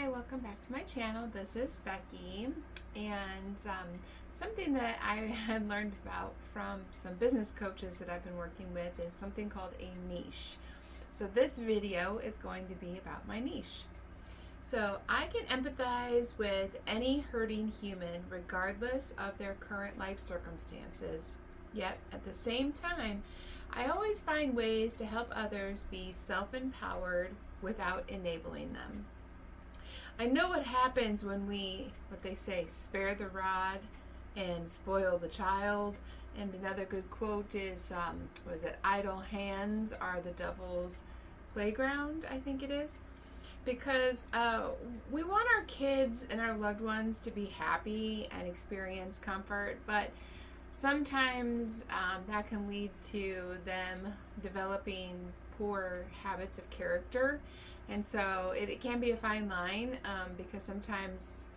Hi, welcome back to my channel. This is Becky, and something that I had learned about from some business coaches that I've been working with is something called a niche. So this video is going to be about my niche. So I can empathize with any hurting human regardless of their current life circumstances. Yet at the same time, I always find ways to help others be self-empowered without enabling them. I know what happens when we, what they say, spare the rod and spoil the child. And another good quote is, was it, idle hands are the devil's playground, I think it is. Because we want our kids and our loved ones to be happy and experience comfort, but sometimes that can lead to them developing poor habits of character. And so it can be a fine line because sometimes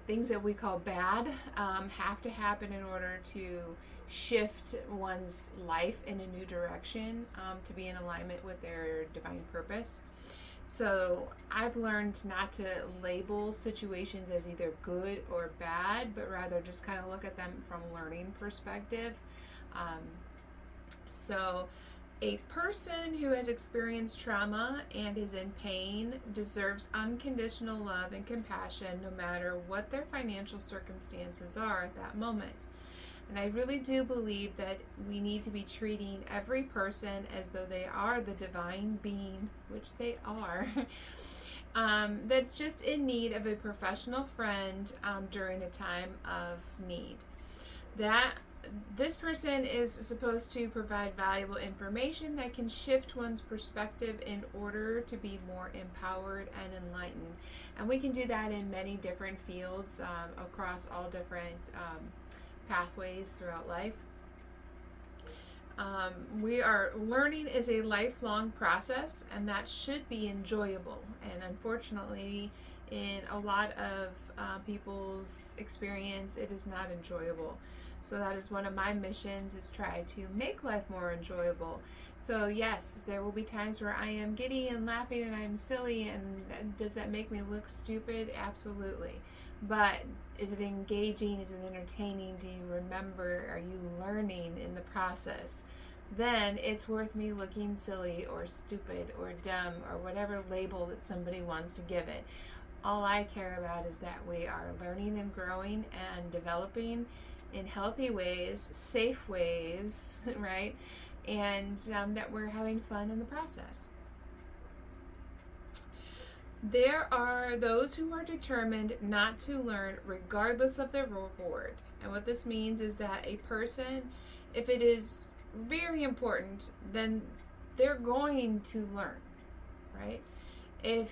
things that we call bad have to happen in order to shift one's life in a new direction to be in alignment with their divine purpose. So I've learned not to label situations as either good or bad, but rather just kind of look at them from a learning perspective. So a person who has experienced trauma and is in pain deserves unconditional love and compassion no matter what their financial circumstances are at that moment. And I really do believe that we need to be treating every person as though they are the divine being, which they are, that's just in need of a professional friend during a time of need. This person is supposed to provide valuable information that can shift one's perspective in order to be more empowered and enlightened. And we can do that in many different fields across all different pathways throughout life. Learning is a lifelong process, and that should be enjoyable. And unfortunately, in a lot of people's experience, it is not enjoyable. So that is one of my missions, is try to make life more enjoyable. So yes, there will be times where I am giddy and laughing and I'm silly, and does that make me look stupid? Absolutely. But is it engaging? Is it entertaining? Do you remember? Are you learning in the process? Then it's worth me looking silly or stupid or dumb or whatever label that somebody wants to give it. All I care about is that we are learning and growing and developing in healthy ways, safe ways, right? And that we're having fun in the process. There are those who are determined not to learn regardless of the reward. And what this means is that a person, if it is very important, then they're going to learn, right? If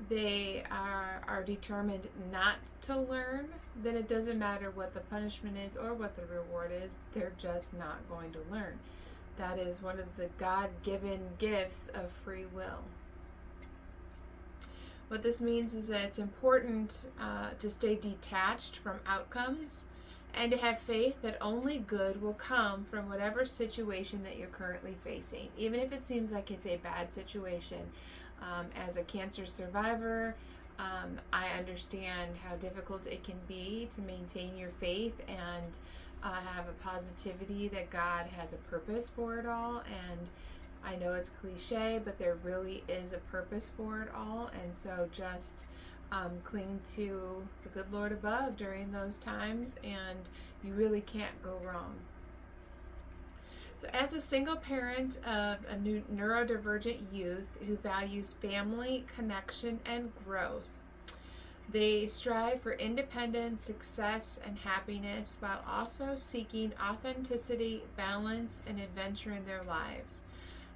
they are determined not to learn, then it doesn't matter what the punishment is or what the reward is, they're just not going to learn. That is one of the God-given gifts of free will. What this means is that it's important to stay detached from outcomes and to have faith that only good will come from whatever situation that you're currently facing, even if it seems like it's a bad situation. As a cancer survivor, I understand how difficult it can be to maintain your faith and have a positivity that God has a purpose for it all. And I know it's cliche, but there really is a purpose for it all. And so just cling to the good Lord above during those times, and you really can't go wrong. So as a single parent of a new neurodivergent youth who values family, connection, and growth, they strive for independence, success, and happiness while also seeking authenticity, balance, and adventure in their lives.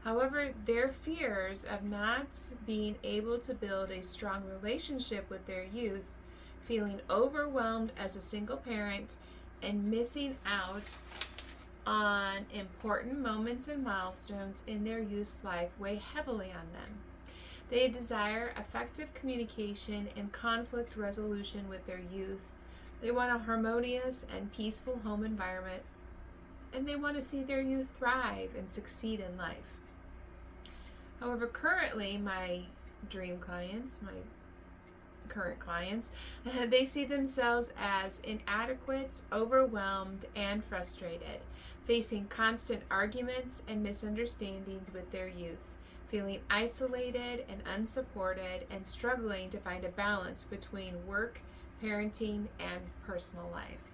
However, their fears of not being able to build a strong relationship with their youth, feeling overwhelmed as a single parent, and missing out on important moments and milestones in their youth's life weigh heavily on them. They desire effective communication and conflict resolution with their youth. They want a harmonious and peaceful home environment, and they want to see their youth thrive and succeed in life. However, currently my dream clients, my current clients, they see themselves as inadequate, overwhelmed, and frustrated, facing constant arguments and misunderstandings with their youth, feeling isolated and unsupported, and struggling to find a balance between work, parenting, and personal life.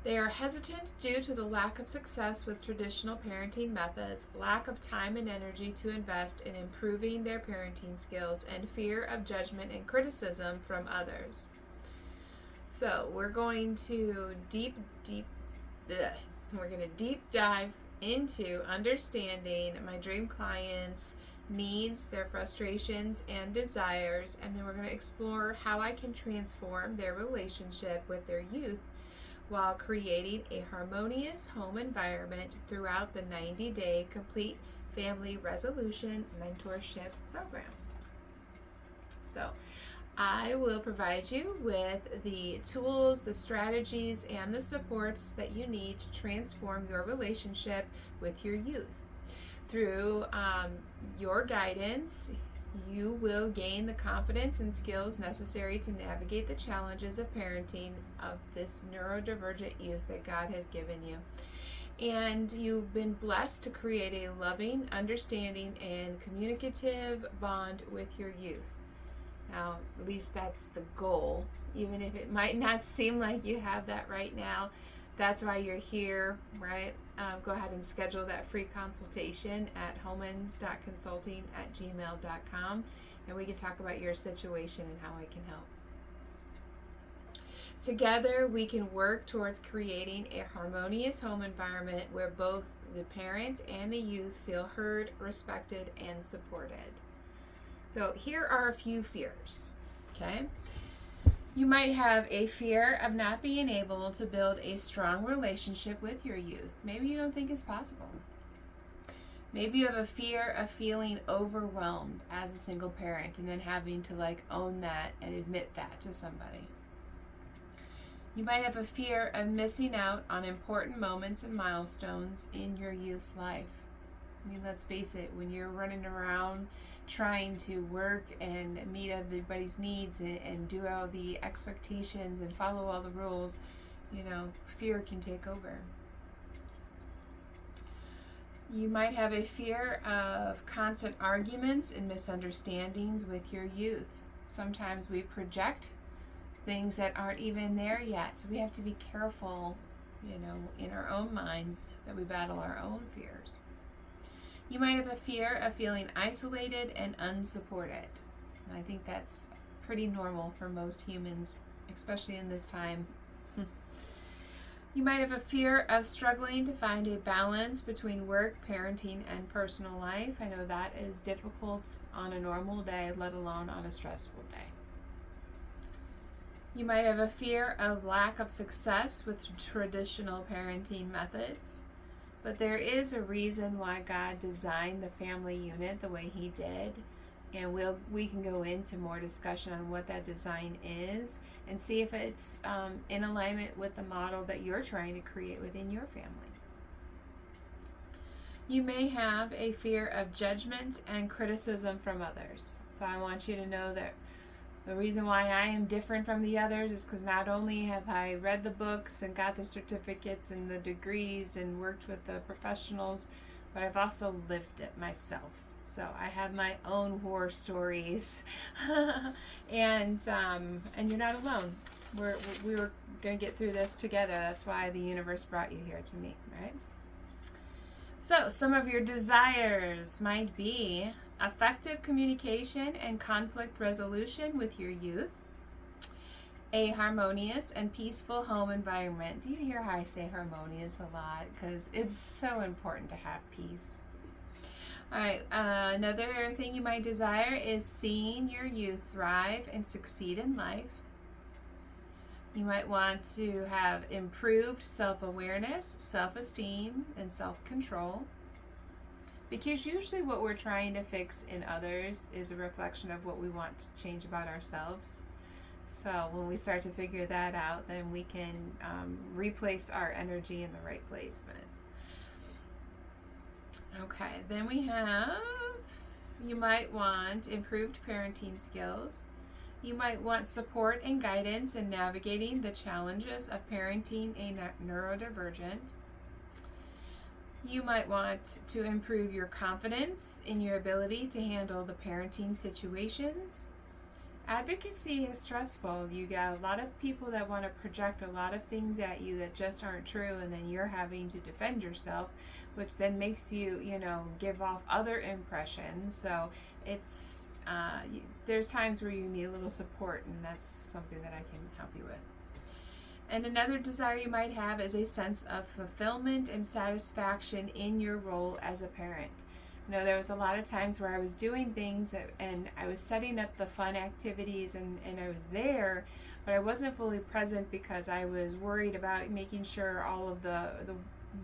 They are hesitant due to the lack of success with traditional parenting methods, lack of time and energy to invest in improving their parenting skills, and fear of judgment and criticism from others. So we're going to deep dive into understanding my dream clients' needs, their frustrations and desires, and then we're going to explore how I can transform their relationship with their youth while creating a harmonious home environment throughout the 90-day complete family resolution mentorship program. So I will provide you with the tools, the strategies, and the supports that you need to transform your relationship with your youth. Through your guidance, you will gain the confidence and skills necessary to navigate the challenges of parenting of this neurodivergent youth that God has given you. And you've been blessed to create a loving, understanding, and communicative bond with your youth. Now, at least that's the goal, even if it might not seem like you have that right now. That's why you're here, right? Go ahead and schedule that free consultation at homans.consulting@gmail.com, and we can talk about your situation and how I can help. Together, we can work towards creating a harmonious home environment where both the parent and the youth feel heard, respected, and supported. So here are a few fears, okay? You might have a fear of not being able to build a strong relationship with your youth. Maybe you don't think it's possible. Maybe you have a fear of feeling overwhelmed as a single parent and then having to own that and admit that to somebody. You might have a fear of missing out on important moments and milestones in your youth's life. I mean, let's face it, when you're running around trying to work and meet everybody's needs and do all the expectations and follow all the rules, fear can take over. You might have a fear of constant arguments and misunderstandings with your youth. Sometimes we project things that aren't even there yet, so we have to be careful, in our own minds that we battle our own fears. You might have a fear of feeling isolated and unsupported. And I think that's pretty normal for most humans, especially in this time. You might have a fear of struggling to find a balance between work, parenting, and personal life. I know that is difficult on a normal day, let alone on a stressful day. You might have a fear of lack of success with traditional parenting methods. But there is a reason why God designed the family unit the way He did, and we can go into more discussion on what that design is and see if it's in alignment with the model that you're trying to create within your family. You may have a fear of judgment and criticism from others. So I want you to know that the reason why I am different from the others is because not only have I read the books and got the certificates and the degrees and worked with the professionals, but I've also lived it myself. So I have my own horror stories, and you're not alone. We were going to get through this together. That's why the universe brought you here to me, right? So some of your desires might be effective communication and conflict resolution with your youth, a harmonious and peaceful home environment. Do you hear how I say harmonious a lot? Because it's so important to have peace. All right, another thing you might desire is seeing your youth thrive and succeed in life. You might want to have improved self-awareness, self-esteem, and self-control. Because usually what we're trying to fix in others is a reflection of what we want to change about ourselves. So when we start to figure that out, then we can replace our energy in the right place. Okay, then we have You might want improved parenting skills. You might want support and guidance in navigating the challenges of parenting a neurodivergent. You might want to improve your confidence in your ability to handle the parenting situations. Advocacy is stressful. You got a lot of people that want to project a lot of things at you that just aren't true, and then you're having to defend yourself, which then makes you, give off other impressions. So it's there's times where you need a little support, and that's something that I can help you with. And another desire you might have is a sense of fulfillment and satisfaction in your role as a parent. There was a lot of times where I was doing things and I was setting up the fun activities and I was there, but I wasn't fully present because I was worried about making sure all of the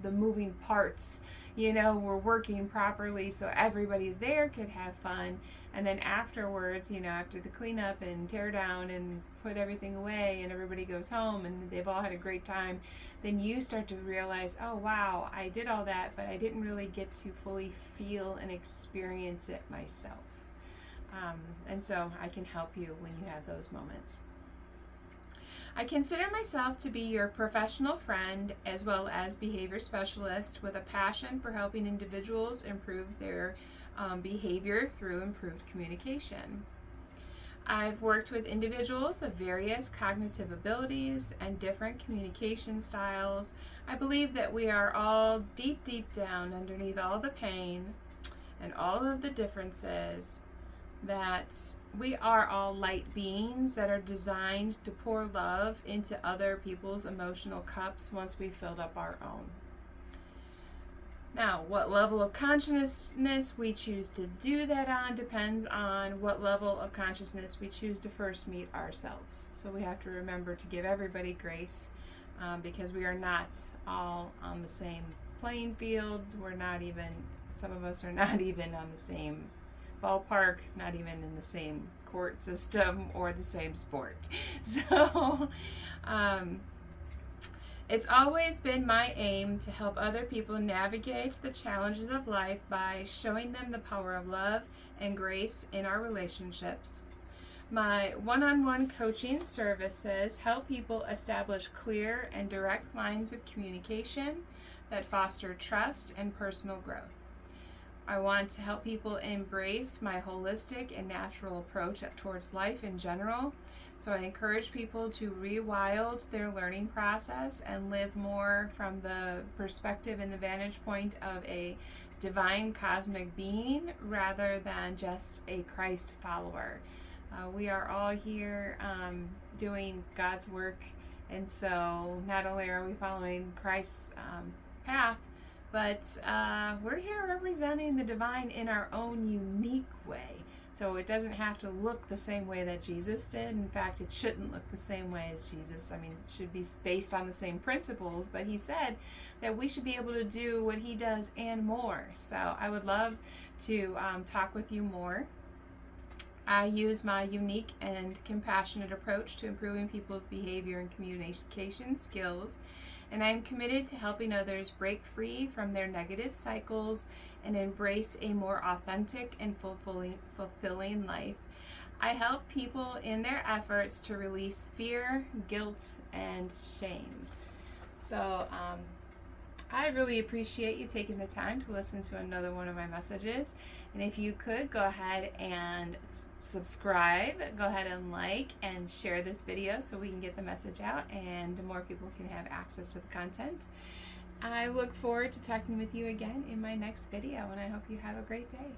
moving parts, were working properly so everybody there could have fun. And then afterwards, after the cleanup and tear down and put everything away and everybody goes home and they've all had a great time, then you start to realize, oh wow, I did all that, but I didn't really get to fully feel and experience it myself. And so I can help you when you have those moments. I consider myself to be your professional friend as well as behavior specialist with a passion for helping individuals improve their behavior through improved communication. I've worked with individuals of various cognitive abilities and different communication styles. I believe that we are all deep, deep down underneath all the pain and all of the differences, that we are all light beings that are designed to pour love into other people's emotional cups once we filled up our own. Now, what level of consciousness we choose to do that on depends on what level of consciousness we choose to first meet ourselves. So we have to remember to give everybody grace because we are not all on the same playing fields. Some of us are not even on the same ballpark, not even in the same court system or the same sport. So it's always been my aim to help other people navigate the challenges of life by showing them the power of love and grace in our relationships. My one-on-one coaching services help people establish clear and direct lines of communication that foster trust and personal growth. I want to help people embrace my holistic and natural approach towards life in general. So I encourage people to rewild their learning process and live more from the perspective and the vantage point of a divine cosmic being rather than just a Christ follower. We are all here doing God's work, and so not only are we following Christ's path, but we're here representing the divine in our own unique way. So it doesn't have to look the same way that Jesus did. In fact, it shouldn't look the same way as Jesus. I mean, it should be based on the same principles, but he said that we should be able to do what he does and more. So I would love to talk with you more. I use my unique and compassionate approach to improving people's behavior and communication skills, and I am committed to helping others break free from their negative cycles and embrace a more authentic and fulfilling life. I help people in their efforts to release fear, guilt, and shame. So I really appreciate you taking the time to listen to another one of my messages. And if you could, go ahead and subscribe, go ahead and like and share this video so we can get the message out and more people can have access to the content. I look forward to talking with you again in my next video, and I hope you have a great day.